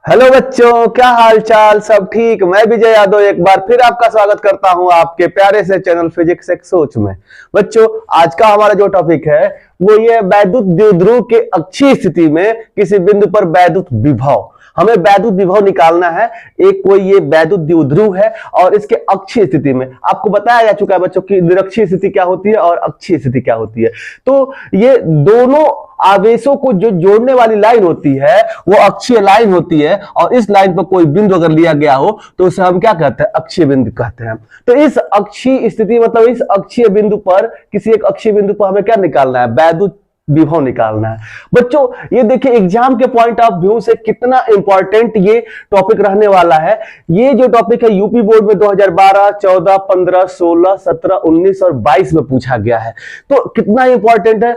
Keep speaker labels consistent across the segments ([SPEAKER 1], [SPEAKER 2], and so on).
[SPEAKER 1] Hello बच्चों, क्या हाल चाल? सब ठीक? मैं विजय यादव एक बार फिर आपका स्वागत करता हूं आपके प्यारे से चैनल फिजिक्स एक सोच में। बच्चों, आज का हमारा जो टॉपिक है वो ये वैद्युत द्विध्रुव के अक्षीय स्थिति में किसी बिंदु पर वैद्युत विभव। हमें वैद्युत विभव निकालना है। एक कोई ये वैद्युत द्विध्रुव है और इसके अक्षीय स्थिति में आपको बताया जा चुका है बच्चों की निरक्षीय स्थिति क्या होती है और अक्षीय स्थिति क्या होती है। तो ये दोनों आवेशों को जो जोड़ने वाली लाइन होती है वो अक्षीय लाइन होती है और इस लाइन पर कोई बिंदु अगर लिया गया हो तो उसे हम क्या कहते हैं? अक्षीय बिंदु कहते हैं। तो इस अक्षीय स्थिति मतलब इस अक्षीय बिंदु पर किसी एक अक्षीय बिंदु पर हमें क्या निकालना है? वैद्युत विभव निकालना है। बच्चों, ये देखिए एग्जाम के पॉइंट ऑफ व्यू से कितना इंपॉर्टेंट ये टॉपिक रहने वाला है। ये जो टॉपिक है यूपी बोर्ड में 2012, 14, 15, 16, 17, 19 और 22 में पूछा गया है। तो कितना इंपॉर्टेंट है।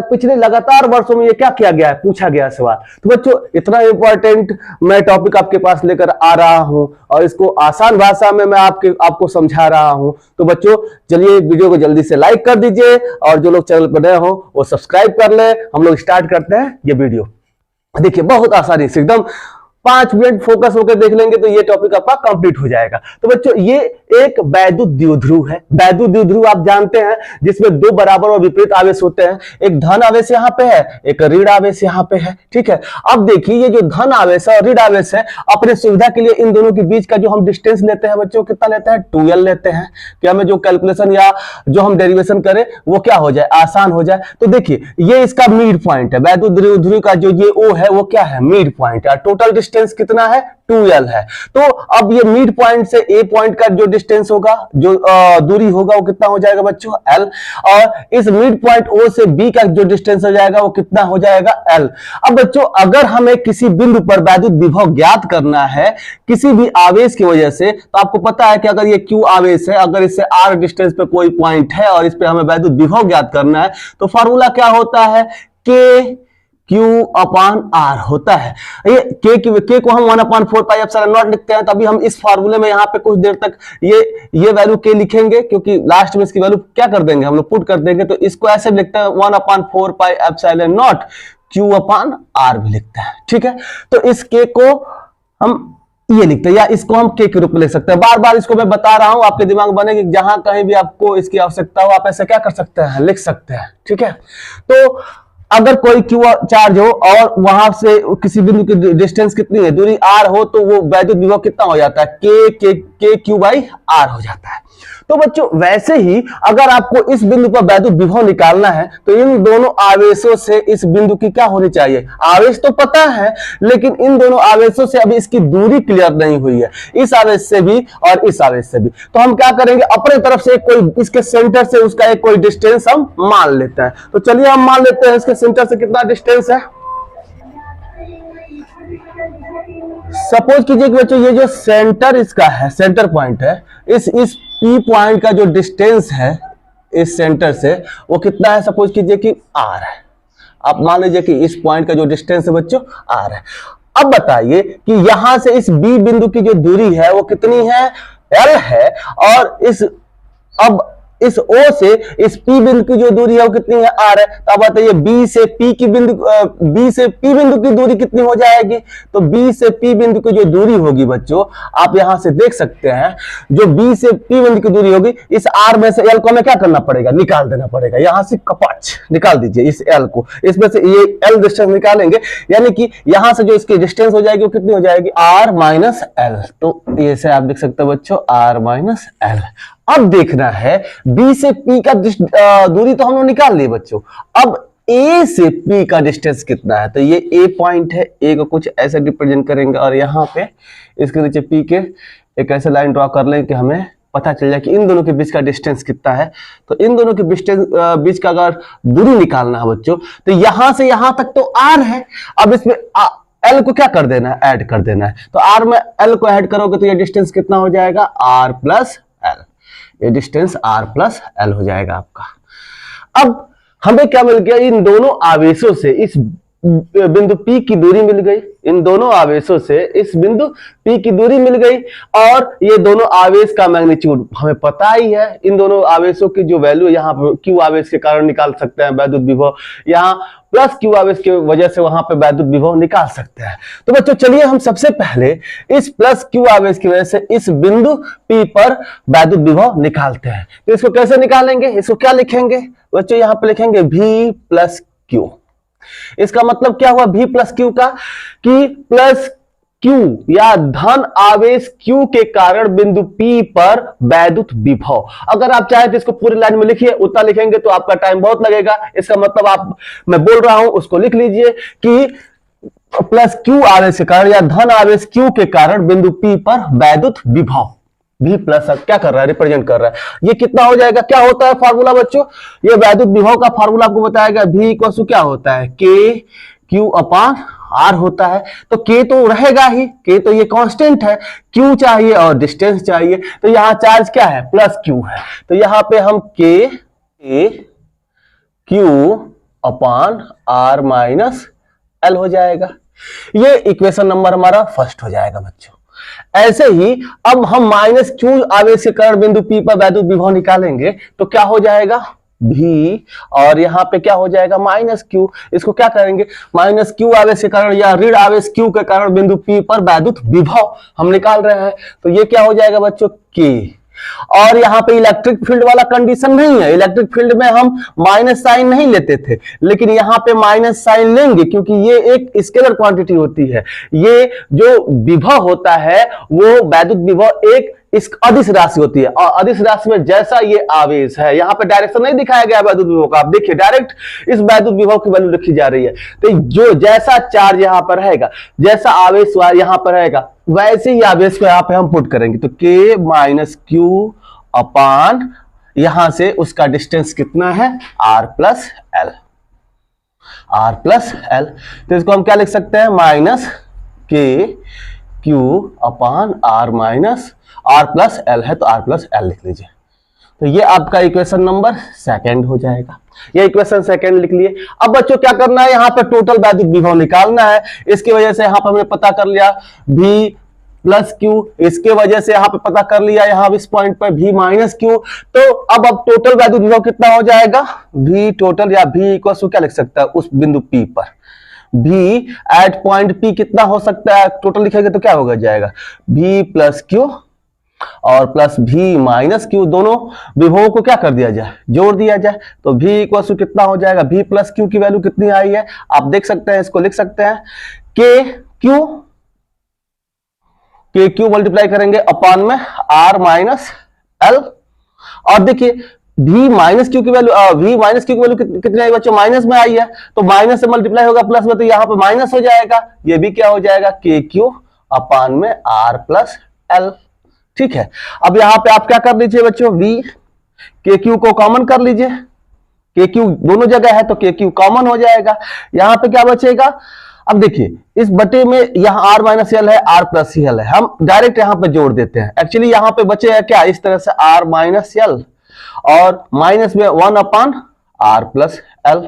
[SPEAKER 1] पिछले लगातार वर्षों में ये क्या किया गया है? पूछा गया सवाल। तो बच्चों, इतना इंपॉर्टेंट मैं टॉपिक आपके पास लेकर आ रहा हूं और इसको आसान भाषा में मैं आपको समझा रहा हूं। तो बच्चों चलिए वीडियो को जल्दी से लाइक कर दीजिए और जो लोग चैनल पर नए हो वो सब्सक्राइब कर ले। हम लोग स्टार्ट करते हैं ये वीडियो। देखिए बहुत आसानी से एकदम 5 मिनट फोकस होकर देख लेंगे तो ये टॉपिक आपका कंप्लीट हो जाएगा। तो बच्चों ये एक वैद्युत द्विध्रुव है। वैद्युत द्विध्रुव आप जानते हैं जिसमें दो बराबर और विपरीत आवेश होते हैं। एक धन आवेश यहाँ पे है, एक ऋण आवेश यहाँ पे है। ठीक है, अब देखिए ये जो धन आवेश है और ऋण आवेश है, अपने सुविधा के लिए इन दोनों के बीच का जो हम डिस्टेंस लेते हैं बच्चों, कितना लेते हैं? 2l लेते हैं कि हमें जो कैलकुलेशन या जो हम डेरिवेशन करें वो क्या हो जाए? आसान हो जाए। तो देखिए ये इसका मिड पॉइंट है। वैद्युत द्विध्रुव का जो ये O है वो क्या है? मिड पॉइंट है। टोटल डिस्टेंस कितना है? 2l है। तो अब ये मिड पॉइंट से ए पॉइंट का जो डिस्टेंस होगा, जो दूरी होगा वो कितना हो जाएगा बच्चों? l। और इस मिड पॉइंट O से B का जो डिस्टेंस हो जाएगा वो कितना हो जाएगा? l। अब बच्चों अगर हमें किसी बिंदु पर वैद्युत विभव ज्ञात करना है किसी भी आवेश की वजह से, तो आपको पता है कि अगर ये Q आवेश है, अगर इससे R डिस्टेंस पे कोई पॉइंट है और इस पे हमें वैद्युत विभव ज्ञात करना है तो फॉर्मूला क्या होता है? K Q/R होता है। ये K को हम 1/4πε0 लिखते हैं। तभी हम इस फार्मूले में यहाँ पे कुछ देर तक ये वैल्यू K लिखेंगे क्योंकि लास्ट में इसकी वैल्यू क्या कर देंगे? हम लोग पुट कर देंगे। तो इसको ऐसे लिखते हैं 1/4πε0 Q/R भी लिखते हैं। ठीक है, तो इस K को हम ये लिखते हैं या इसको हम K के रूप में लिख सकते हैं। बार बार इसको मैं बता रहा हूं, आपके दिमाग में बने कि जहां कहीं भी आपको इसकी आवश्यकता हो आप ऐसे क्या कर सकते हैं? लिख सकते हैं। ठीक है, तो अगर कोई Q चार्ज हो और वहां से किसी बिंदु की डिस्टेंस कितनी है? दूरी R हो, तो वो वैद्युत विभव कितना हो जाता है? K Q/R हो जाता है। तो बच्चों वैसे ही अगर आपको इस बिंदु पर वैद्युत विभव निकालना है तो इन दोनों आवेशों से इस बिंदु की क्या होनी चाहिए? आवेश तो पता है लेकिन इन दोनों आवेशों से अभी इसकी दूरी क्लियर नहीं हुई है, इस आवेश से भी और इस आवेश से भी। तो हम क्या करेंगे? अपने तरफ से कोई इसके सेंटर से उसका एक कोई डिस्टेंस हम मान लेते हैं। तो चलिए हम मान लेते हैं इसके सेंटर से कितना डिस्टेंस है। सपोज कीजिए कि बच्चों ये जो सेंटर इसका है, सेंटर पॉइंट है, इस P पॉइंट का जो डिस्टेंस है इस सेंटर से वो कितना है? सपोज कीजिए कि R है। आप मान लीजिए कि इस पॉइंट का जो डिस्टेंस है बच्चों R है। अब बताइए कि यहां से इस B बिंदु की जो दूरी है वो कितनी है? L है। और अब इस O से इस P बिंदु की जो दूरी है वो कितनी है? R है। तो अब बताइए B से P बिंदु की दूरी कितनी हो जाएगी? तो B से P बिंदु की जो दूरी होगी बच्चों, आप यहां से देख सकते हैं, जो B से P बिंदु की दूरी होगी, इस R में से L को हमें क्या करना पड़ेगा? निकाल देना पड़ेगा। यहां से कपाच निकाल दीजिए इस L को, इसमें से ये L डिस्टेंस निकालेंगे, यानी कि यहां से जो इसकी डिस्टेंस हो जाएगी वो कितनी हो जाएगी? R - L। तो ये से आप देख सकते हो बच्चों R - L। अब देखना है B से P का दूरी तो हमने निकाल ली बच्चों। अब A से P का डिस्टेंस कितना है? तो ये A पॉइंट है, A को कुछ ऐसे रिप्रेजेंट करेंगे और यहाँ पे इसके नीचे P के एक ऐसे लाइन ड्रॉ कर लें कि हमें पता चल जाए कि इन दोनों के बीच का डिस्टेंस कितना है। तो इन दोनों के बीच का अगर दूरी निकालना है बच्चों तो यहां से यहां तक तो R है। अब इसमें L को क्या कर देना है? ऐड कर देना है। तो R में L को ऐड करोगे तो ये डिस्टेंस कितना हो जाएगा? R + L। ये डिस्टेंस R + L हो जाएगा आपका। अब हमें क्या मिल गया? इन दोनों आवेशों से इस बिंदु P की दूरी मिल गई, इन दोनों आवेशों से इस बिंदु P की दूरी मिल गई, और ये दोनों आवेश का मैग्नीट्यूड हमें पता ही है। इन दोनों आवेशों की जो वैल्यू यहाँ पर Q आवेश के कारण निकाल सकते हैं वैद्युत विभव, यहाँ प्लस Q आवेश की वजह से वहां पे वैद्युत विभव निकाल सकते हैं। तो बच्चों चलिए हम सबसे पहले इस प्लस Q आवेश की वजह से इस बिंदु P पर वैद्युत विभव निकालते हैं। तो इसको कैसे निकालेंगे, इसको क्या लिखेंगे बच्चों, यहाँ पे लिखेंगे V प्लस Q। इसका मतलब क्या हुआ V प्लस Q का, कि प्लस Q या धन आवेश Q के कारण बिंदु P पर वैद्युत विभव। अगर आप चाहे तो इसको पूरी लाइन में लिखिए, उतना लिखेंगे तो आपका टाइम बहुत लगेगा। इसका मतलब आप मैं बोल रहा हूं उसको लिख लीजिए कि प्लस Q आवेश के कारण या धन आवेश Q के कारण बिंदु P पर वैद्युत विभव V प्लस क्या कर रहा है, रिप्रेजेंट कर रहा है। ये कितना हो जाएगा, क्या होता है फार्मूला बच्चों, ये वैद्युत विभव का फार्मूला आपको बताया गया, V इक्वल टू क्या होता है, K Q अपान R होता है। तो K तो रहेगा ही, K तो ये कांस्टेंट है, Q चाहिए और डिस्टेंस चाहिए, तो यहाँ चार्ज क्या है, प्लस Q है। तो यहाँ पे हम K Q अपान R माइनस L हो जाएगा। ये इक्वेशन नंबर हमारा फर्स्ट हो जाएगा बच्चों। ऐसे ही अब हम माइनस Q आवेश के कारण बिंदु P पर वैद्युत विभव निकालेंगे, तो क्या हो जाएगा V, और यहाँ पे क्या हो जाएगा माइनस Q। इसको क्या करेंगे, माइनस Q आवेश के कारण या ऋण आवेश Q के कारण बिंदु P पर वैद्युत विभव हम निकाल रहे हैं, तो ये क्या हो जाएगा बच्चों K। और यहाँ पे इलेक्ट्रिक फील्ड वाला कंडीशन नहीं है, इलेक्ट्रिक फील्ड में हम माइनस साइन नहीं लेते थे, लेकिन यहाँ पे माइनस साइन लेंगे क्योंकि ये एक स्केलर क्वांटिटी होती है। ये जो विभव होता है वो वैद्युत विभव एक इस अदिश राशि होती है, और अदिश राशि में जैसा ये आवेश है, यहाँ पे डायरेक्शन नहीं दिखाया गया वैद्युत विभव का, आप देखिए डायरेक्ट इस वैद्युत विभव की वैल्यू लिखी जा रही है। तो जो जैसा चार्ज यहाँ पर रहेगा, जैसा आवेश यहाँ पर रहेगा, वैसे ही आवेश को यहाँ पे हम पुट करेंगे। तो K माइनस Q अपान यहां से उसका डिस्टेंस कितना है, R plus L, R plus L। तो इसको हम क्या लिख सकते हैं, माइनस K Q अपान R minus R plus L है तो R प्लस L लिख लीजिए। तो ये आपका इक्वेशन नंबर सेकंड हो जाएगा, ये इक्वेशन सेकंड लिख लिए। अब बच्चों क्या करना है, यहाँ पे टोटल वैद्युत विभव निकालना है। इसकी वजह से यहाँ पर हमने पता कर लिया V प्लस Q, इसके वजह से यहाँ पे पता कर लिया यहाँ इस पॉइंट पर V माइनस Q। तो अब टोटल वैद्युत विभव कितना हो जाएगा, V टोटल या V इक्वल टू क्या लिख सकता है उस बिंदु P पर, V एट पॉइंट P कितना हो सकता है, टोटल लिखेंगे तो क्या होगा जाएगा V प्लस Q और प्लस V माइनस Q, दोनों विभवों को क्या कर दिया जाए, जोड़ दिया जाए। तो V इक्वल टू कितना हो जाएगा, V प्लस Q की वैल्यू कितनी आई है आप देख सकते हैं, इसको लिख सकते हैं K Q मल्टीप्लाई करेंगे अपान में R माइनस L। और देखिए V माइनस Q की वैल्यू, V माइनस Q की वैल्यू कितनी आई बच्चों, माइनस में आई है, तो माइनस से मल्टीप्लाई होगा प्लस में, तो यहाँ पे माइनस हो जाएगा, ये भी क्या हो जाएगा K Q अपान में R प्लस L। ठीक है, अब यहाँ पे आप क्या कर लीजिए बच्चों, V K Q को कॉमन कर लीजिए, K Q दोनों जगह है तो K Q कॉमन हो जाएगा। यहाँ पे क्या बचेगा, अब देखिए इस बटे में यहाँ R माइनस L है, R प्लस L है, हम डायरेक्ट यहाँ पे जोड़ देते हैं। एक्चुअली यहाँ पे बचे है क्या, इस तरह से R माइनस L और माइनस में 1 अपान R प्लस L,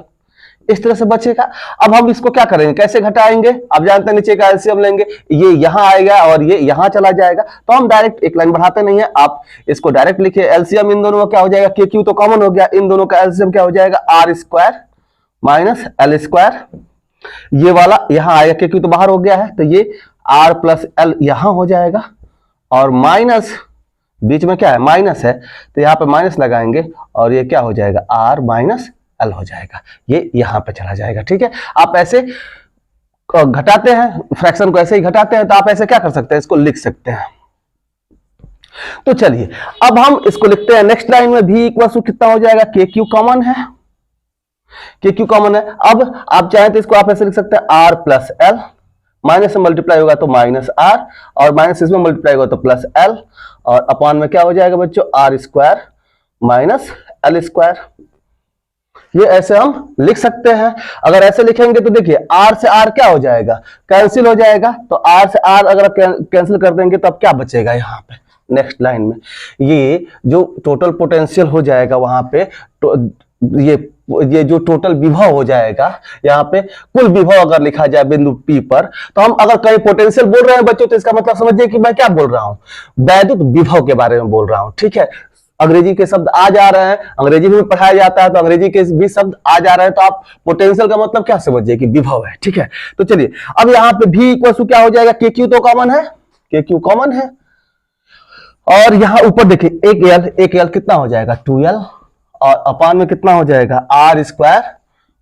[SPEAKER 1] इस तरह से बचेगा। अब हम इसको क्या करेंगे, कैसे घटाएंगे, आप जानते हैं नीचे का एलसीएम लेंगे, ये यहां आएगा और ये यहां चला जाएगा, तो हम डायरेक्ट एक लाइन बढ़ाते नहीं है, आप इसको डायरेक्ट लिखिए। एलसीएम इन दोनों का क्या हो जाएगा, के क्यू तो कॉमन हो गया, इन दोनों का एलसीएम क्या हो जाएगा, R square minus L square, ये वाला यहां आएगा, के क्यू तो बाहर हो गया है, तो ये आर प्लस एल यहां हो जाएगा, और माइनस बीच में क्या है, माइनस है, तो यहाँ पे माइनस लगाएंगे और ये क्या हो जाएगा, आर माइनस एल हो जाएगा, ये यहां पे चला जाएगा। ठीक है, आप ऐसे घटाते हैं, फ्रैक्शन को ऐसे ही घटाते हैं, तो आप ऐसे क्या कर सकते हैं, इसको लिख सकते हैं। तो चलिए अब हम इसको लिखते हैं नेक्स्ट लाइन में, भी इक्वल टू कितना हो जाएगा, के क्यू कॉमन है, के क्यू कॉमन है। अब आप चाहें तो इसको आप ऐसे लिख सकते हैं, आर प्लस एल, माइनस से मल्टीप्लाई होगा तो माइनस आर, और माइनस इसमें मल्टीप्लाई होगा तो प्लस एल, और अपॉन में क्या हो जाएगा बच्चों, R square minus L square. ये ऐसे हम लिख सकते हैं। अगर ऐसे लिखेंगे तो देखिए आर से आर क्या हो जाएगा, कैंसिल हो जाएगा, तो आर से आर अगर कैंसिल कर देंगे तो अब क्या बचेगा यहाँ पे नेक्स्ट लाइन में, ये जो टोटल पोटेंशियल हो जाएगा वहां पे, तो ये ये जो टोटल विभव हो जाएगा, यहाँ पे कुल विभव अगर लिखा जाए बिंदु P पर, तो हम अगर कहीं पोटेंशियल बोल रहे हैं बच्चों, तो इसका मतलब समझिए कि मैं क्या बोल रहा हूं, वैद्युत विभव के बारे में बोल रहा हूं। ठीक है, अंग्रेजी के शब्द आ जा रहे हैं, अंग्रेजी में पढ़ाया जाता है तो अंग्रेजी के भी शब्द आ जा रहे हैं, तो आप पोटेंशियल का मतलब क्या समझिए कि विभव है। ठीक है, तो चलिए अब यहाँ पे V इक्वल टू क्या हो जाएगा, के क्यू तो कॉमन है, के क्यू कॉमन है, और यहाँ ऊपर देखिए एक एल कितना हो जाएगा 2L, और अपान में कितना हो जाएगा R square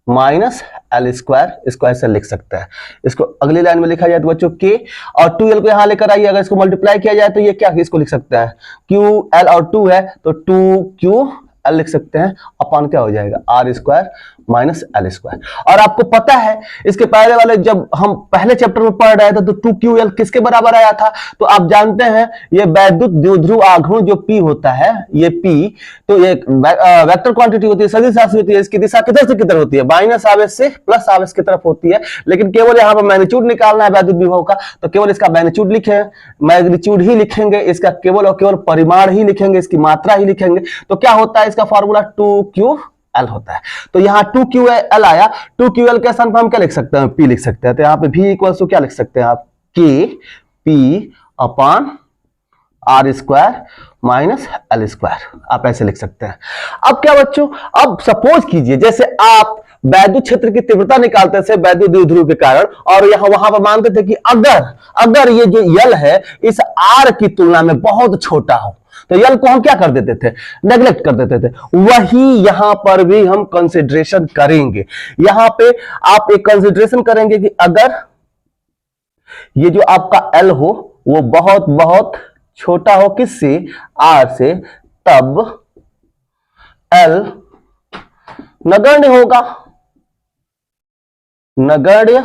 [SPEAKER 1] minus L square, square से लिख सकते हैं। इसको अगली लाइन में लिखा जाए तो बच्चों K और 2L को यहां लेकर आइए, अगर इसको मल्टीप्लाई किया जाए तो ये क्या इसको लिख सकते हैं, QL और 2 है तो 2QL लिख सकते हैं, अपान क्या हो जाएगा R square minus L square. और आपको पता है इसके पहले वाले जब हम पहले चैप्टर में पढ़ रहे थे तो 2QL किसके बराबर आया था, तो आप जानते हैं ये वैद्युत द्विध्रुव आघूर्ण जो P होता है, ये P तो ये वेक्टर क्वांटिटी होती है, सदिश राशि होती है, इसकी दिशा किधर से किधर होती है, माइनस आवेश से प्लस आवेश की तरफ होती है, लेकिन केवल यहाँ पर मैग्नीट्यूड निकालना है वैद्युत विभव का, तो केवल इसका मैग्नीट्यूड लिखे, मैग्नीट्यूड ही लिखेंगे, इसका केवल और केवल परिमाण ही लिखेंगे, इसकी मात्रा ही लिखेंगे, तो क्या होता है इसका फॉर्मूला 2QL होता है। तो यहाँ 2QL आया, 2QL के स्थान पर हम क्या लिख सकते हैं, P लिख सकते हैं, तो यहाँ पे V इक्वल टू क्या लिख सकते हैं आप, KP अपान R square minus L square, आप ऐसे लिख सकते हैं। अब क्या बच्चों, अब सपोज कीजिए जैसे आप वैद्युत क्षेत्र की तीव्रता निकालते थे वैद्युत द्विध्रुव के कारण, और यहाँ वहां पर मानते थे कि अगर ये जो L है इस R की तुलना में बहुत छोटा हो, तो यल को हम क्या कर देते थे, नेग्लेक्ट कर देते थे। वही यहां पर भी हम कंसिडरेशन करेंगे, यहां पे आप एक कंसिडरेशन करेंगे कि अगर ये जो आपका एल हो वो बहुत बहुत छोटा हो किससे, आर से, तब एल नगण्य होगा, नगण्य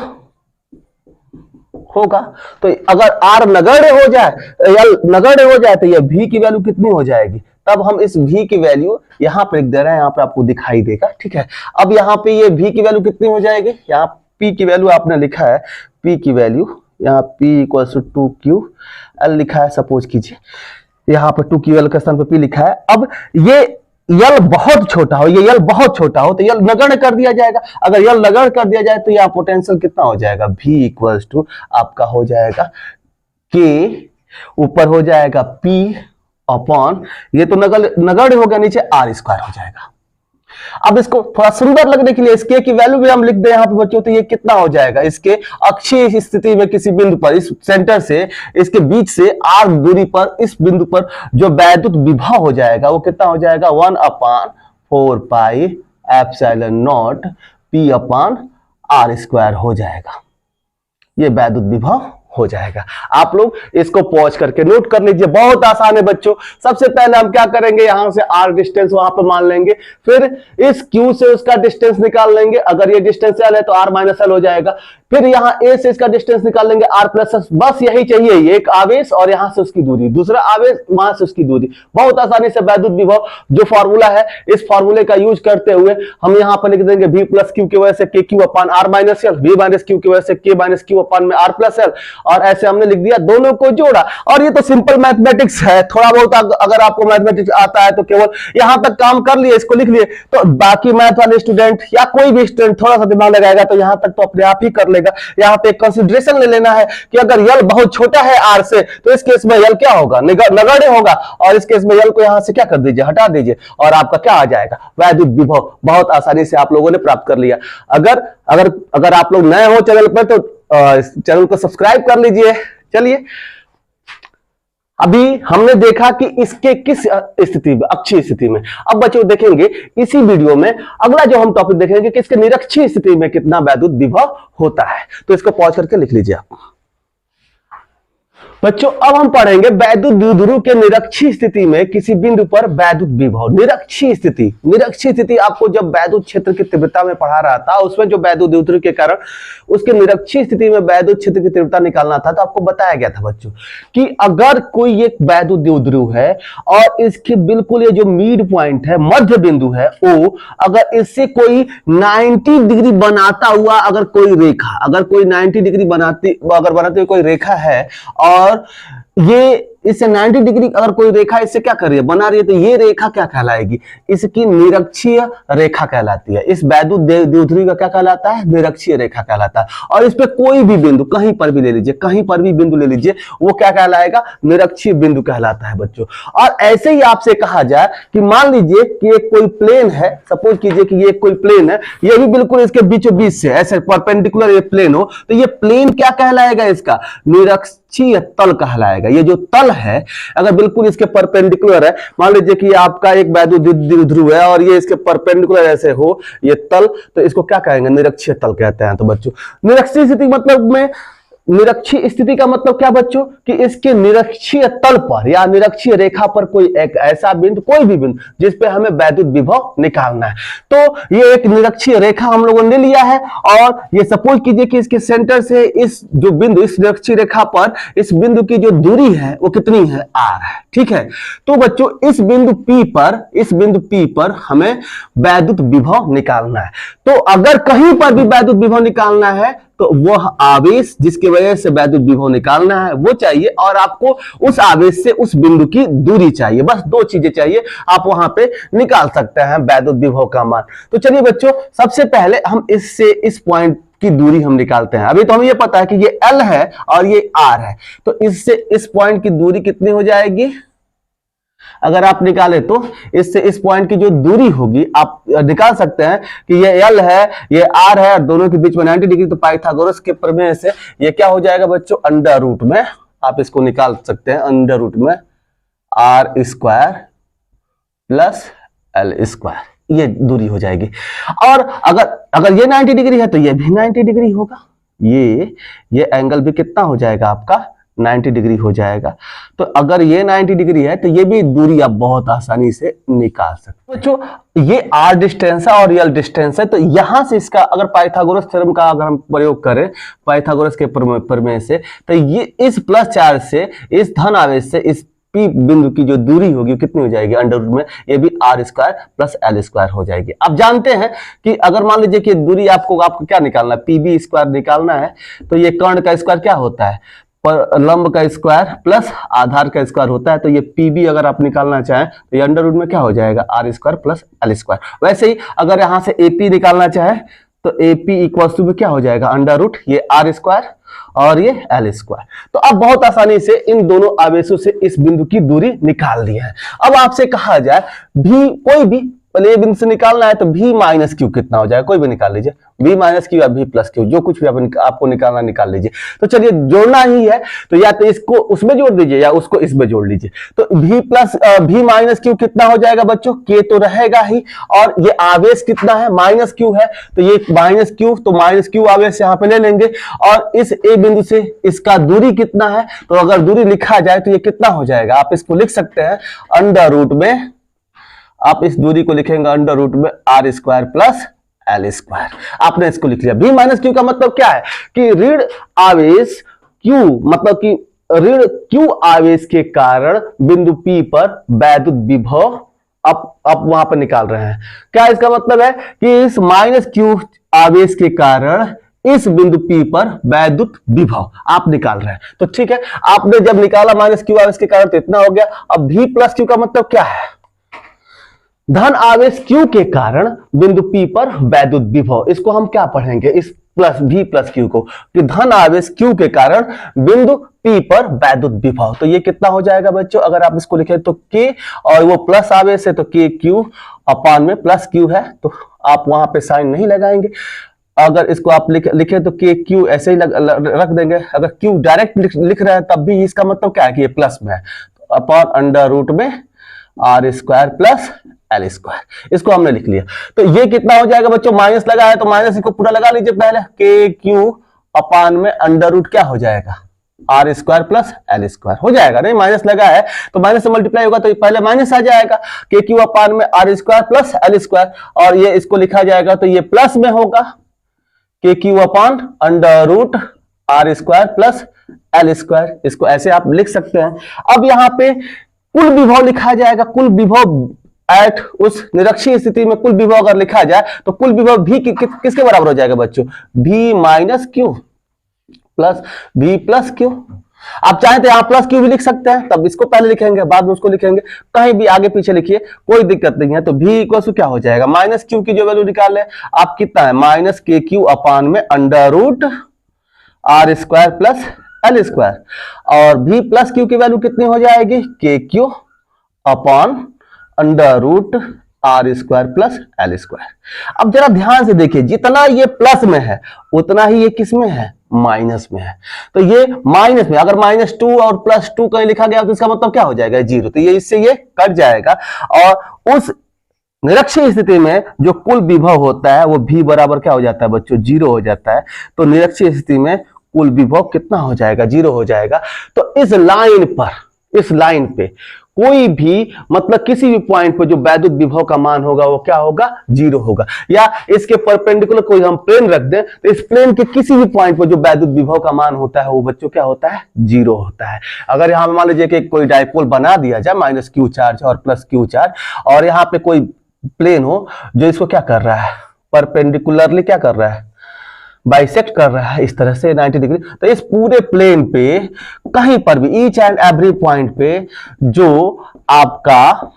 [SPEAKER 1] होगा। तो अगर आर नगण्य हो जाए, एल नगण्य हो जाए, तो यह भी की वैल्यू कितनी हो जाएगी, तब हम इस भी की वैल्यू यहां पर लिख दे रहे हैं, यहां पर आपको दिखाई देगा। ठीक है, अब यहां पे ये भी की वैल्यू कितनी हो जाएगी, यहां पी की वैल्यू आपने लिखा है, पी की वैल्यू यहाँ P इक्वल्स टू 2QL लिखा है, सपोज कीजिए यहाँ पर 2QL के स्थान पर P लिखा है। अब ये यल बहुत छोटा हो, ये यल बहुत छोटा हो, तो यल नगण्य कर दिया जाएगा। अगर यल नगण्य कर दिया जाए तो यहाँ पोटेंशियल कितना हो जाएगा, V इक्वल्स टू आपका हो जाएगा K, ऊपर हो जाएगा P अपॉन, ये तो नगण्य हो गया, नीचे R स्क्वायर हो जाएगा। अब इसको थोड़ा सुंदर लगने के लिए इसके की वैल्यू भी हम लिख दें यहाँ पे बच्चों, तो ये कितना हो जाएगा, इसके अक्षीय स्थिति में किसी बिंदु पर, इस सेंटर से इसके बीच से r दूरी पर इस बिंदु पर जो वैद्युत विभव हो जाएगा वो कितना हो जाएगा, 1/4 pi epsilon not P upon R square हो जाएगा। ये वैद्युत विभव हो जाएगा। आप लोग इसको पॉज करके नोट कर लीजिए, बहुत आसान है बच्चों। सबसे पहले हम क्या करेंगे, यहां से r डिस्टेंस वहां पर मान लेंगे, फिर इस q से उसका डिस्टेंस निकाल लेंगे, अगर ये डिस्टेंस l है तो r माइनस l हो जाएगा, फिर यहाँ a से इसका डिस्टेंस निकाल लेंगे r प्लस s, बस यही चाहिए, एक आवेश और यहां से उसकी दूरी, दूसरा आवेश वहां से उसकी दूरी। बहुत आसानी से वैद्युत विभव जो फॉर्मूला है, इस फॉर्मूले का यूज करते हुए हम यहाँ पर लिख देंगे v प्लस क्यू की वजह से के क्यू अपान r minus L, v minus Q की वजह से के माइनस क्यू अपान में r प्लस एल, और ऐसे हमने लिख दिया, दोनों को जोड़ा। और ये तो सिंपल मैथमेटिक्स है, थोड़ा बहुत अगर आपको मैथमेटिक्स आता है तो केवल यहां तक काम कर लिए, इसको लिख लिए, तो बाकी मैथ वाले स्टूडेंट या कोई भी स्टूडेंट थोड़ा सा दिमाग लगाएगा तो यहां तक तो अपने आप ही कर लेगा। यहां पे कंसीडरेशन ले लेना है कि अगर यल बहुत छोटा है r से, तो इस केस में यल क्या होगा, नगण्य होगा, और इस केस में यल को यहां से क्या कर दीजिए, हटा दीजिए, और आपका क्या आ जाएगा, वैद्युत विभव। बहुत आसानी से आप लोगों ने प्राप्त कर लिया। अगर आप लोग नए हो चैनल पर तो चैनल को सब्सक्राइब कर लीजिए। चलिए, अभी हमने देखा कि इसके किस स्थिति में, अक्षीय स्थिति में। अब बच्चों देखेंगे इसी वीडियो में अगला जो हम टॉपिक देखेंगे कि इसके निरक्षीय स्थिति में कितना वैद्युत विभव होता है। तो इसको पॉज करके लिख लीजिए आप बच्चों। अब हम पढ़ेंगे वैद्युत द्विध्रुव के निरक्षीय स्थिति में किसी बिंदु पर वैद्युत विभव। निरक्षीय स्थिति आपको जब वैद्युत क्षेत्र की तीव्रता में पढ़ा रहा था, उसमें जो वैद्युत द्विध्रुव के कारण उसके निरक्षीय स्थिति में वैद्युत क्षेत्र की तीव्रता निकालना था, तो आपको बताया गया था बच्चों कि अगर कोई एक वैद्युत द्विध्रुव है और इसके बिल्कुल ये जो मिड पॉइंट है, मध्य बिंदु है O, अगर इससे कोई 90 डिग्री बनाता हुआ अगर कोई रेखा, अगर कोई 90 डिग्री बनाती हुई कोई रेखा है, और ये इससे 90 डिग्री अगर कोई रेखा इससे क्या कर रही है, बना रही है, तो ये रेखा क्या कहलाएगी, इसकी निरक्षीय रेखा कहलाती है। इस वैद्युत द्विध्रुवी का क्या कहलाता है, निरक्षीय रेखा कहलाता है। और इस पे कोई भी बिंदु कहीं पर भी ले लीजिए, कहीं पर भी बिंदु ले लीजिए, वो क्या कहलाएगा, निरक्षीय बिंदु कहलाता है बच्चों। और ऐसे ही आपसे कहा जाए कि मान लीजिए कि एक कोई प्लेन है, सपोज कीजिए कि ये कोई प्लेन है, ये भी बिल्कुल इसके बीचों बीच से ऐसे परपेंडिकुलर ये प्लेन हो, तो ये प्लेन क्या कहलाएगा, इसका निरक्षीय तल कहलाएगा। ये जो तल है अगर बिल्कुल इसके परपेंडिकुलर है, मान लीजिए कि आपका एक वैद्युत द्विध्रुव है और ये इसके परपेंडिकुलर ऐसे हो ये तल, तो इसको क्या कहेंगे, निरक्षीय तल कहते हैं। तो बच्चों निरक्षीय स्थिति मतलब में, निरक्षीय स्थिति का मतलब क्या बच्चों, कि इसके निरक्षीय तल पर या निरक्षीय रेखा पर कोई एक ऐसा बिंदु, कोई भी बिंदु जिस पे हमें वैद्युत विभव निकालना है। तो ये एक निरक्षीय रेखा हम लोगों ने लिया है और ये सपोज कीजिए कि इसके सेंटर से इस जो बिंदु, इस निरक्षीय रेखा पर इस बिंदु की जो दूरी है वो कितनी है, r है। ठीक है, तो बच्चों इस बिंदु P पर हमें वैद्युत विभव निकालना है। तो अगर कहीं पर भी वैद्युत विभव निकालना है तो वह आवेश जिसकी वजह से वैद्युत विभव निकालना है वो चाहिए, और आपको उस आवेश से उस बिंदु की दूरी चाहिए। बस दो चीजें चाहिए, आप वहां पे निकाल सकते हैं वैद्युत विभव का मान। तो चलिए बच्चों, सबसे पहले हम इससे इस पॉइंट की दूरी हम निकालते हैं। अभी तो हमें ये पता है कि ये L है और ये R है, तो इससे इस पॉइंट की दूरी कितनी हो जाएगी, अगर आप निकाले तो इससे इस पॉइंट की जो दूरी होगी आप निकाल सकते हैं कि ये L है, ये R है, दोनों के बीच में 90 डिग्री। तो पाइथागोरस के प्रमेय से ये क्या हो जाएगा बच्चों, अंडर रूट में आप इसको निकाल सकते हैं, अंडर रूट में R square plus L square, ये दूरी हो जाएगी। और अगर ये 90 डिग्री है तो ये भी 90 डिग्री होगा, ये एंगल भी कितना हो जाएगा आपका, 90 डिग्री हो जाएगा। तो अगर ये 90 डिग्री है तो ये भी दूरी आप बहुत आसानी से निकाल सकते हैं। बच्चों ये r डिस्टेंस है और L डिस्टेंस है, तो यहां से इसका अगर पाइथागोरस थ्योरम का अगर हम प्रयोग करें पाइथागोरस के प्रमेय से, तो ये इस प्लस चार्ज से, इस धन आवेश से इस P बिंदु की जो दूरी होगी कितनी हो जाएगी, अंडर रूट में ये भी R square plus L square हो जाएगी। आप जानते हैं कि अगर मान लीजिए कि दूरी आपको क्या निकालना है, PB स्क्वायर निकालना है, तो ये कर्ण का स्क्वायर क्या होता है, पर लंब का स्क्वायर प्लस आधार का स्क्वायर होता है। तो ये PB अगर आप निकालना चाहें तो ये अंडर रूट में क्या हो जाएगा, R square plus L square. वैसे ही अगर यहां से AP निकालना चाहे तो AP इक्वल्स टू क्या हो जाएगा, अंडर रूट ये R स्क्वायर और ये L स्क्वायर। तो अब बहुत आसानी से इन दोनों आवेशों से इस बिंदु की दूरी निकाल ली है। अब आपसे कहा जाए भी कोई भी पहले बिंदु से निकालना है तो V माइनस क्यू कितना हो जाएगा, कोई भी निकाल लीजिए, V माइनस क्यू या V प्लस क्यू, जो कुछ भी आपको निकालना निकाल लीजिए। तो चलिए जोड़ना ही है तो या तो इसको उसमें जोड़ दीजिए या उसको इसमें जोड़ लीजिए। तो V माइनस क्यू कितना हो जाएगा बच्चों, K तो रहेगा ही, और ये आवेश कितना है, माइनस क्यू है, तो ये माइनस क्यू, तो माइनस क्यू आवेश यहाँ पे ले लेंगे। और इस A बिंदु से इसका दूरी कितना है, तो अगर दूरी लिखा जाए तो ये कितना हो जाएगा, आप इसको लिख सकते हैं अंडर रूट में, आप इस दूरी को लिखेंगे अंडर रूट में R square plus L square. आपने इसको लिख लिया। V माइनस क्यू का मतलब क्या है कि ऋण आवेश Q, मतलब कि ऋण Q आवेश के कारण बिंदु P पर वैद्युत विभव आप वहां पर निकाल रहे हैं। क्या इसका मतलब है कि इस माइनस Q आवेश के कारण इस बिंदु P पर वैद्युत विभव आप निकाल रहे हैं। तो ठीक है, आपने जब निकाला माइनस Q आवेश के कारण तो इतना हो गया। अब V प्लस Q का मतलब क्या है, धन आवेश Q के कारण बिंदु P पर वैद्युत विभव। इसको हम क्या पढ़ेंगे, इस प्लस V प्लस Q को, कि धन आवेश Q के कारण बिंदु P पर वैद्युत विभव। तो ये कितना हो जाएगा बच्चों, अगर आप इसको लिखें तो K, और वो प्लस आवेश है तो KQ अपान में प्लस Q है, तो आप वहां पे साइन नहीं लगाएंगे। अगर इसको आप लिखे तो KQ ऐसे ही रख देंगे। अगर Q डायरेक्ट लिख रहे हैं तब भी इसका मतलब क्या है कि ये प्लस में है, तो अपान अंडर रूट में R square plus L square, इसको हमने लिख लिया। तो ये कितना हो जाएगा बच्चों, माइनस लगा है तो माइनस इसको पूरा लगा लीजिए पहले, KQ अपान में अंडर रूट क्या हो जाएगा, R square plus L square हो जाएगा। नहीं माइनस लगा है तो माइनस से मल्टीप्लाई होगा तो पहले माइनस आ जाएगा, KQ अपान में R square plus L square, और ये इसको लिखा जाएगा तो ये प्लस में होगा, KQ upon under root R square plus L square. इसको ऐसे आप लिख सकते हैं। अब यहाँ पे कुल विभव लिखा जाएगा, कुल विभव एट उस निरक्षीय स्थिति में कुल विभव अगर लिखा जाए तो कुल विभव भी किसके बराबर हो जाएगा बच्चों, V minus Q plus V plus Q. आप चाहें तो यहां प्लस क्यू भी लिख सकते हैं, तब इसको पहले लिखेंगे बाद में उसको लिखेंगे, कहीं भी आगे पीछे लिखिए कोई दिक्कत नहीं है। तो v इक्वल टू क्या हो जाएगा, माइनस क्यू की जो वैल्यू निकाल ले आप कितना है, माइनस के क्यू अपान में under root R square plus L square, और v प्लस क्यू की वैल्यू कितनी हो जाएगी, K Q upon under root R square plus L square. अब जरा ध्यान से देखिए, जितना ये प्लस में है उतना ही ये किस में है, माइनस में है। तो ये माइनस में, अगर -2 और +2 कहीं लिखा गया तो इसका मतलब क्या हो जाएगा, 0। तो ये इससे ये कट जाएगा, और उस निरक्षीय स्थिति में जो कुल विभव होता है वो v बराबर क्या हो जाता है बच्चों, 0 हो जाता है। तो निरक्षीय स्थिति में कुल विभव कितना हो जाएगा, 0 हो जाएगा। तो इस लाइन पर, इस लाइन पे कोई भी मतलब किसी भी पॉइंट पर जो वैद्युत विभव का मान होगा वो क्या होगा, 0 होगा। या इसके परपेंडिकुलर कोई हम प्लेन रख दें तो इस प्लेन के किसी भी पॉइंट पर जो वैद्युत विभव का मान होता है वो बच्चों क्या होता है, 0 होता है। अगर यहां मान लीजिए कि कोई डाइपोल बना दिया जाए -q चार्ज और +q चार्ज, और यहाँ पे कोई प्लेन हो जो इसको क्या कर रहा है, परपेंडिकुलरली क्या कर रहा है, बाइसेक्ट कर रहा है इस तरह से 90 डिग्री, तो इस पूरे प्लेन पे कहीं पर भी ईच एंड एवरी पॉइंट पे जो आपका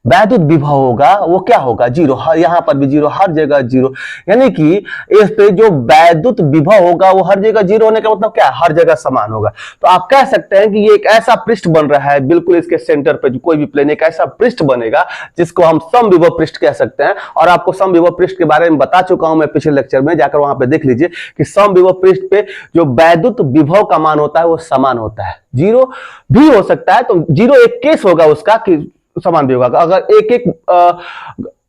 [SPEAKER 1] वैद्युत विभव होगा वो क्या होगा, 0। यहां पर भी 0, हर जगह 0। यानी कि इस पे जो वैद्युत विभव होगा वो हर जगह 0 होने का मतलब क्या है, हर जगह समान होगा। तो आप कह सकते हैं कि ये एक ऐसा पृष्ठ बन रहा है, बिल्कुल इसके सेंटर पे कोई भी प्लेन एक ऐसा पृष्ठ बनेगा जिसको हम समविभव पृष्ठ कह सकते हैं। और आपको समविभव पृष्ठ के बारे में बता चुका हूं मैं पिछले लेक्चर में, जाकर वहां पे देख लीजिए कि समविभव पृष्ठ पे जो वैद्युत विभव का मान होता है वो समान होता है। 0 भी हो सकता है, तो 0 एक केस होगा उसका कि समान भी होगा। अगर एक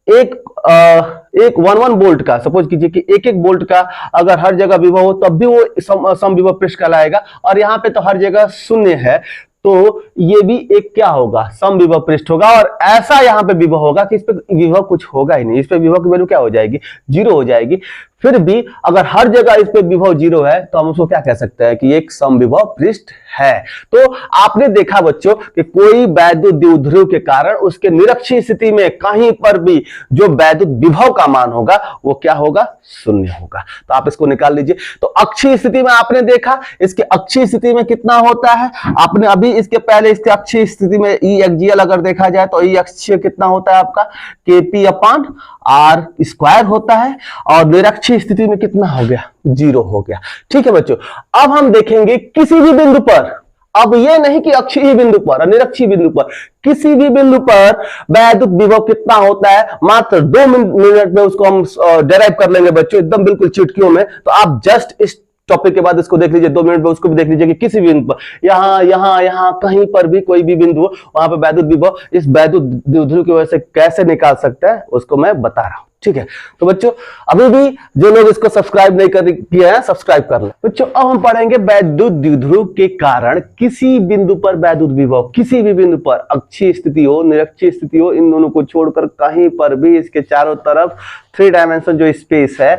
[SPEAKER 1] 1 वोल्ट का, सपोज कीजिए कि 1 वोल्ट का अगर हर जगह विभव हो तब भी वो समविभव पृष्ठ कहलाएगा, और यहाँ पे तो हर जगह 0 है तो ये भी एक क्या होगा, समविभव पृष्ठ होगा। और ऐसा यहाँ पे विभव होगा कि इस पे विभव कुछ होगा ही नहीं, इस पे विभव की वैल्यू क्या हो जाएगी, 0 हो जाएगी। फिर भी अगर हर जगह इस पे विभव 0 है तो हम उसको क्या कह सकते हैं कि एक समविभव पृष्ठ है। तो आपने देखा बच्चों कि कोई वैद्युत द्विध्रुव के कारण उसके निरक्षीय स्थिति में कहीं पर भी जो वैद्युत विभव का मान होगा वो क्या होगा, 0 होगा। तो आप इसको निकाल लीजिए। तो अक्षीय स्थिति में आपने देखा, इसके अक्षीय स्थिति में कितना होता है, आपने अभी इसके पहले इसके अक्षीय स्थिति में ई एक्सियल अगर देखा जाए तो ई अक्षीय कितना होता है आपका, KP अपान R स्क्वायर होता है, और निरक्षीय स्थिति में कितना हो गया, 0 हो गया। ठीक है बच्चों, अब हम देखेंगे किसी भी बिंदु पर, अब ये नहीं कि अक्षीय बिंदु पर और निरक्षीय बिंदु पर, किसी भी बिंदु पर वैद्युत विभव कितना होता है, मात्र 2 मिनट में उसको हम डेराइव कर लेंगे बच्चों, एकदम बिल्कुल चुटकियों में। तो आप जस्ट इस टॉपिक के बाद इसको देख लीजिए, 2 मिनट में उसको भी देख लीजिए कि किसी भी बिंदु पर, यहां कहीं पर भी कोई भी बिंदु हो वहां पर वैद्युत विभव इस वैद्युत द्विध्रुव की वजह से कैसे निकाल सकते हैं उसको मैं बता रहा हूं। ठीक है, तो बच्चों अभी भी जो लोग इसको सब्सक्राइब नहीं किए हैं सब्सक्राइब कर लें। बच्चों अब हम पढ़ेंगे वैद्युत द्विध्रुव के कारण किसी बिंदु पर वैद्युत विभव, किसी भी बिंदु पर, अक्षीय स्थिति हो निरक्षीय स्थिति हो, इन दोनों को छोड़कर कहीं पर भी इसके चारों तरफ 3 डायमेंशन जो स्पेस है,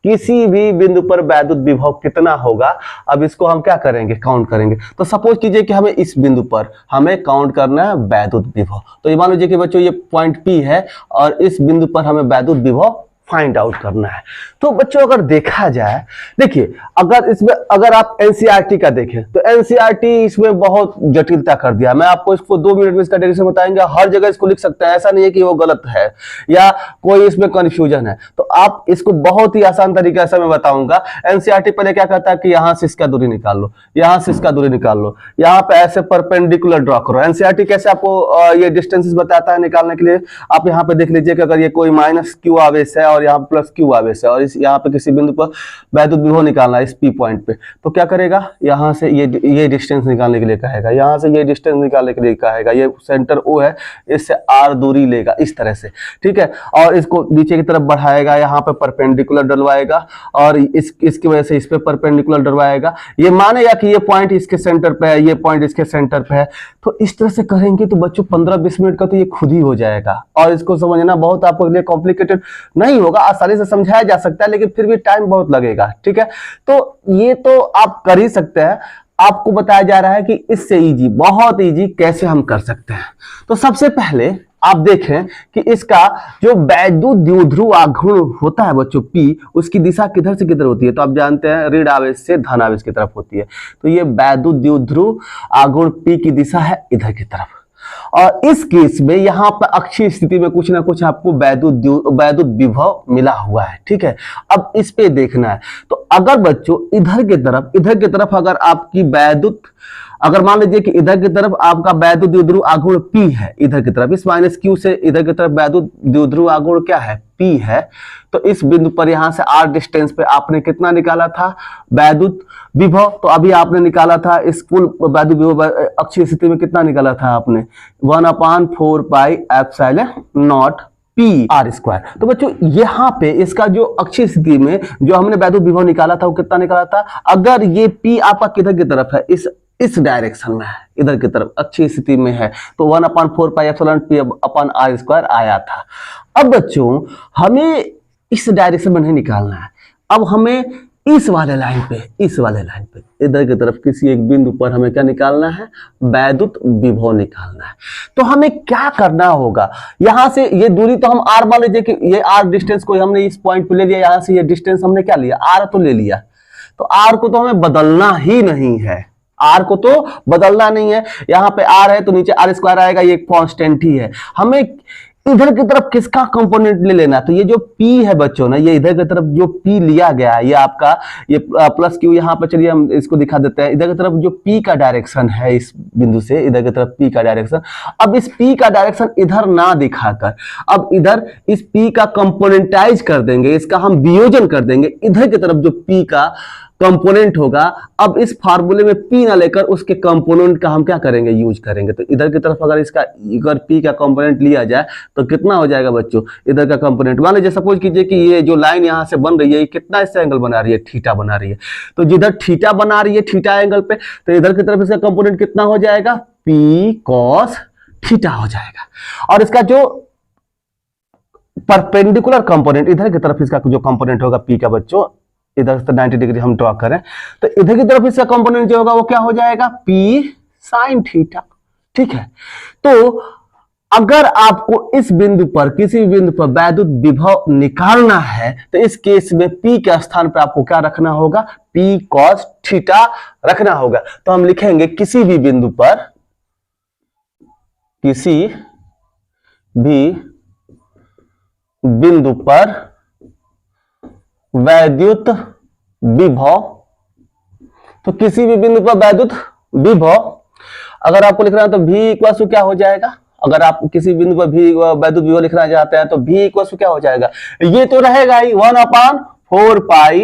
[SPEAKER 1] किसी भी बिंदु पर वैद्युत विभव कितना होगा। अब इसको हम क्या करेंगे, काउंट करेंगे। तो सपोज कीजिए कि हमें इस बिंदु पर हमें काउंट करना है वैद्युत विभव। तो ये मान लीजिए कि बच्चों ये पॉइंट P है और इस बिंदु पर हमें वैद्युत विभव फाइंड आउट करना है। तो बच्चों अगर देखा जाए, देखिए अगर आप एनसीईआरटी का देखें तो एनसीईआरटी इसमें बहुत जटिलता कर दिया। मैं आपको इसको 2 मिनट में इसका डेरिवेशन बताएंगे, हर जगह इसको लिख सकते हैं, ऐसा नहीं है कि वो गलत है या कोई इसमें कंफ्यूजन है। तो आप इसको बहुत ही आसान तरीके से मैं बताऊंगा। एनसीईआरटी पहले क्या कहता है कि यहां से इसका दूरी निकाल लो, यहां से इसका दूरी निकाल लो, यहाँ पे ऐसे परपेंडिकुलर ड्रॉ करो। एनसीईआरटी कैसे आपको ये डिस्टेंसेस बताता है निकालने के लिए। आप यहाँ पे देख लीजिए कि अगर ये कोई -q आवेश है और यहाँ +q आवेश है और इस यहाँ पे किसी बिंदु पर वैद्युत विभव निकालना है इस P पॉइंट पे, तो क्या करेगा, यहाँ से ये डिस्टेंस निकालने के लिए कहेगा, यहाँ से ये डिस्टेंस निकालने के लिए कहेगा, ये सेंटर O है, इससे R दूरी लेगा इस तरह से। ठीक है, और इसको नीचे की तरफ बढ़ाएगा, यहाँ पे परपेंडिकुलर डलवाएगा और इसकी वजह से इस पे परपेंडिकुलर डलवाएगा। ये मानेगा कि ये पॉइंट इसके सेंटर पे है, ये पॉइंट इसके सेंटर पे है। तो इस तरह से करेंगे तो बच्चों 15-20 मिनट का तो ये खुद ही हो जाएगा। और इसको समझना बहुत आपके लिए कॉम्प्लिकेटेड नहीं होगा, आसानी से समझाया जा सकता है, लेकिन फिर भी टाइम बहुत लगेगा। ठीक है, तो ये तो आप कर ही सकते हैं। आपको बताया जा रहा है कि इससे इजी, बहुत इजी कैसे हम कर सकते हैं। तो सबसे पहले आप देखें कि इसका जो वैद्युत द्विध्रुव आघूर्ण होता है बच्चों P, उसकी दिशा किधर से किधर होती है? तो आप जानते हैं ऋण आवेश से धन आवेश की तरफ होती है। तो ये वैद्युत द्विध्रुव आघूर्ण P की दिशा है इधर की तरफ। और इस केस में यहां पर अक्षीय स्थिति में कुछ ना कुछ आपको वैद्युत विभव मिला हुआ है, ठीक है। अब इस पे देखना है। तो अगर बच्चों इधर की तरफ अगर आपकी वैद्युत, अगर मान लीजिए कि इधर की तरफ आपका वैद्युत द्विध्रुव आघूर्ण P है, इधर की तरफ इस माइनस Q से इधर की तरफ वैद्युत द्विध्रुव आघूर्ण क्या है? P है। तो इस बिंदु पर यहां से r डिस्टेंस पे आपने कितना निकाला था? वैद्युत विभव। तो अभी आपने निकाला था इस कुल वैद्युत विभव अक्षीय स्थिति में कितना निकाला था आपने? 1/4 pi epsilon not P r square. तो बच्चों यहाँ पे इसका जो अक्षीय स्थिति में जो हमने वैद्युत विभव निकाला था वो कितना निकाला था? अगर ये P आपका किधर की तरफ है? इस डायरेक्शन में है, इधर की तरफ अक्षीय स्थिति में है, तो 1/4 पाई एप्सिलॉन P अपन r स्क्वायर आया था। अब बच्चों हमें इस डायरेक्शन में नहीं निकालना है, अब हमें इस वाले लाइन पे इधर की तरफ किसी एक बिंदु पर हमें क्या निकालना है? वैद्युत विभव निकालना है। तो हमें क्या करना होगा? यहां से ये दूरी तो हम r मान लीजिए कि ये r डिस्टेंस को हमने इस पॉइंट पे ले लिया, यहां से ये डिस्टेंस हमने क्या लिया? r तो ले लिया। तो r को तो हमें बदलना ही नहीं है, r को तो बदलना नहीं है। यहाँ पे r है तो नीचे r स्क्वायर आएगा, ये कांस्टेंट ही है। हमें इधर की तरफ किसका कंपोनेंट ले लेना? तो ये जो P है बच्चों ना, ये इधर की तरफ जो P लिया गया है, ये आपका ये प्लस Q यहाँ पे, चलिए हम इसको दिखा देते हैं। इधर की तरफ जो P का डायरेक्शन है, इस बिंदु से इधर की तरफ P का डायरेक्शन, अब इस P का डायरेक्शन इधर ना दिखाकर अब इधर इस P का कंपोनेंटाइज कर देंगे, इसका हम वियोजन कर देंगे। इधर की तरफ जो P का कंपोनेंट होगा, अब इस फार्मूले में P ना लेकर उसके कंपोनेंट का हम क्या करेंगे? यूज करेंगे। तो इधर की तरफ अगर P का कंपोनेंट लिया जाए तो कितना हो जाएगा बच्चों? इधर का कंपोनेंट मान लीजिए, सपोज कीजिए कि ये जो लाइन यहां से बन रही है, ये कितना इससे एंगल बना रही है? थीटा बना रही है। तो जिधर थीटा बना रही है, थीटा एंगल पे, तो इधर की तरफ इसका कंपोनेंट कितना हो जाएगा? P cos थीटा हो जाएगा। और इसका जो परपेंडिकुलर कंपोनेंट इधर की तरफ इसका जो कंपोनेंट होगा P का बच्चों, इधर से 90 डिग्री हम ड्रॉ करें तो इधर की तरफ इसका कंपोनेंट जो होगा वो क्या हो जाएगा? P sin थीटा, ठीक है। तो अगर आपको इस बिंदु पर, किसी भी बिंदु पर वैद्युत विभव निकालना है तो इस केस में P के स्थान पर आपको क्या रखना होगा? P cos थीटा रखना होगा। तो हम लिखेंगे किसी भी बिंदु पर वैद्युत विभव, तो किसी भी बिंदु पर वैद्युत विभव अगर आपको लिखना है तो V इक्वल टू क्या हो जाएगा? अगर आप किसी बिंदु पर वैद्युत विभव लिखना चाहते हैं तो V इक्वल टू क्या हो जाएगा? ये तो रहेगा ही 1/4 पाई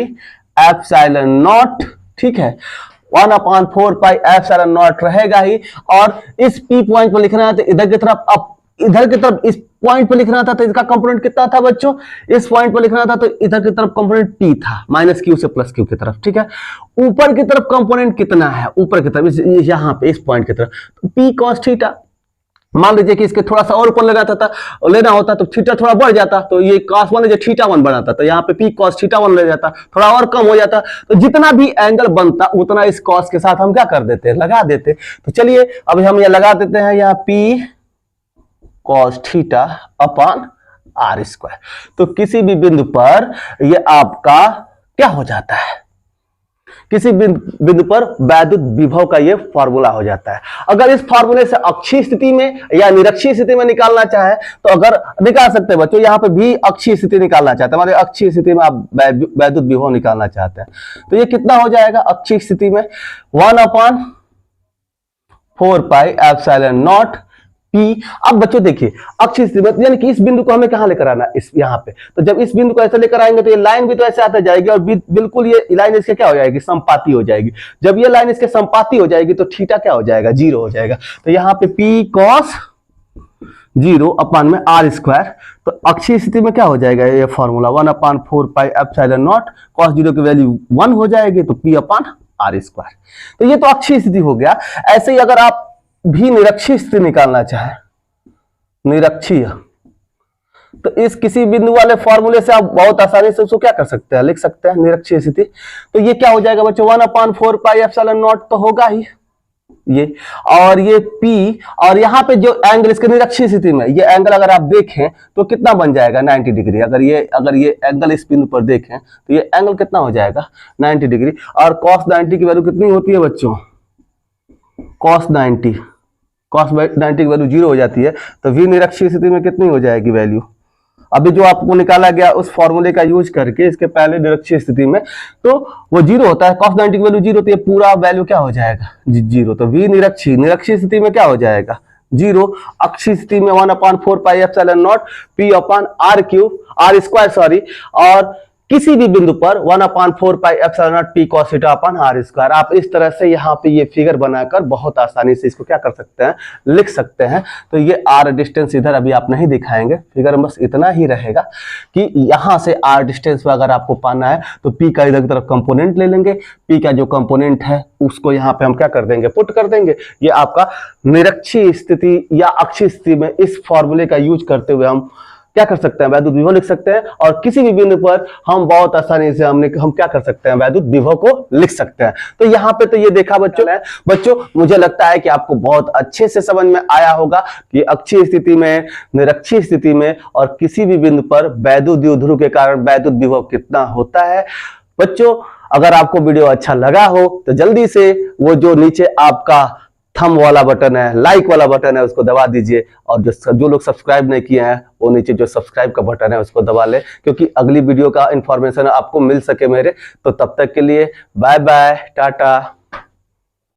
[SPEAKER 1] एप्सिलॉन नॉट, ठीक है। 1/4 पाई एप्सिलॉन नॉट रहेगा ही। और इस P पॉइंट पर लिखना है तो इधर की तरफ, अब इधर की तरफ इस पॉइंट पर लिखना था तो इसका कंपोनेंट कितना था बच्चों? इस पॉइंट पर लिखना था तो इधर की तरफ कंपोनेंट P था, माइनस Q से प्लस Q की तरफ, ठीक है। ऊपर की तरफ कंपोनेंट कितना है? ऊपर की तरफ यहां पे इस पॉइंट की तरफ तो P cos थीटा। मान लीजिए कि इसके थोड़ा सा और ऊपर लेना होता तो थीटा थोड़ा बढ़ जाता, तो ये cos मान लीजिए थीटा 1 बनाता, तो यहाँ पे P cos थीटा 1 ले जाता, थोड़ा और कम हो जाता। तो जितना भी एंगल बनता उतना इस cos के साथ हम क्या कर देते? लगा देते। तो चलिए अभी हम ये लगा देते हैं, यहाँ P cos theta upon r square. तो किसी भी बिंदु पर ये आपका क्या हो जाता है? किसी बिंदु पर वैद्युत विभव का ये फार्मूला हो जाता है। अगर इस फार्मूले से अक्षीय स्थिति में या निरक्षीय स्थिति में निकालना चाहे तो अगर निकाल सकते हैं बच्चों। यहाँ पे भी अक्षीय स्थिति निकालना चाहते हैं, हमारे अक्षीय स्थिति में आप वैद्युत विभव निकालना चाहते हैं तो ये कितना हो जाएगा? अक्षीय स्थिति में 1/4 पाई एप्सिलॉन नॉट P। अब बच्चों देखिए अक्षीय स्थिति में यानी कि इस बिंदु को हमें कहां लेकर आना? इस यहाँ पे। तो जब इस बिंदु को ऐसे लेकर आएंगे तो ये लाइन भी तो ऐसे आते जाएगी और बिल्कुल ये लाइन इसके क्या हो जाएगी? संपाती हो जाएगी। जब ये लाइन इसके संपाती हो जाएगी तो थीटा क्या हो जाएगा? 0 हो जाएगा। तो यहाँ पे P cos 0 अपॉन में r स्क्वायर। तो अक्षीय स्थिति में क्या हो जाएगा? ये formula 1/4 pi epsilon not, cos 0 की वैल्यू 1 हो जाएगी तो P अपॉन r स्क्वायर। तो ये तो अक्षीय स्थिति हो गया। ऐसे ही अगर आप भी निरक्षीय स्थिति निकालना चाहे, निरक्षीय, तो इस किसी बिंदु वाले फॉर्मूले से आप बहुत आसानी से उसको क्या कर सकते हैं? लिख सकते हैं निरक्षीय स्थिति। तो ये क्या हो जाएगा बच्चों? 1/4 पाई एप्सिलॉन नॉट तो होगा ही, ये, और ये P, और यहाँ पे जो एंगल इसके निरक्षीय स्थिति में, ये एंगल अगर आप देखें तो कितना बन जाएगा 90 डिग्री। अगर ये एंगल इस बिंदु पर देखें तो ये एंगल कितना हो जाएगा 90 डिग्री। और cos 90 की वैल्यू कितनी होती है बच्चों, cos 90 की वैल्यू 0 हो जाती है। तो V निरक्षीय स्थिति में कितनी हो जाएगी वैल्यू, अभी जो आपको निकाला गया उस फॉर्मूले का यूज करके इसके पहले निरक्षीय स्थिति में, तो वो 0 होता है, cos 90 की वैल्यू 0, तो ये पूरा वैल्यू क्या हो जाएगा 0। तो V निरक्षीय स्थिति में क्या हो जाएगा 0, अक्षीय स्थिति में 1/4 pi epsilon not P upon R square sorry, और किसी भी बिंदु पर 1/4 pi epsilon not P cos theta upon R square. आप इस तरह से यहाँ पे ये फिगर बनाकर बहुत आसानी से इसको क्या कर सकते हैं, लिख सकते हैं। तो ये R डिस्टेंस इधर अभी आप नहीं दिखाएंगे, फिगर में बस इतना ही रहेगा कि यहाँ से R डिस्टेंस पर अगर आपको पाना है तो P का इधर की तरफ कंपोनेंट ले लेंगे, P का जो कंपोनेंट है उसको यहाँ पे हम क्या कर देंगे, पुट कर देंगे। ये आपका निरक्षीय स्थिति या अक्षीय स्थिति में इस फॉर्मूले का यूज करते हुए हम क्या कर सकते हैं, वैद्युत विभव लिख सकते हैं। और किसी भी बिंदु पर हम बहुत आसानी से हम क्या कर सकते हैं, वैद्युत विभव को लिख सकते हैं। तो यहाँ पे तो ये देखा बच्चों, मुझे लगता है कि आपको बहुत अच्छे से समझ में आया होगा कि अक्षीय स्थिति में, निरक्षीय स्थिति में और किसी भी बिंदु पर वैद्युत द्विध्रुव के कारण वैद्युत विभव कितना होता है। बच्चों अगर आपको वीडियो अच्छा लगा हो तो जल्दी से वो जो नीचे आपका थंब वाला बटन है, लाइक वाला बटन है, उसको दबा दीजिए। और जो लोग सब्सक्राइब नहीं किए हैं वो नीचे जो सब्सक्राइब का बटन है उसको दबा ले, क्योंकि अगली वीडियो का इंफॉर्मेशन आपको मिल सके मेरे। तो तब तक के लिए बाय बाय, टाटा।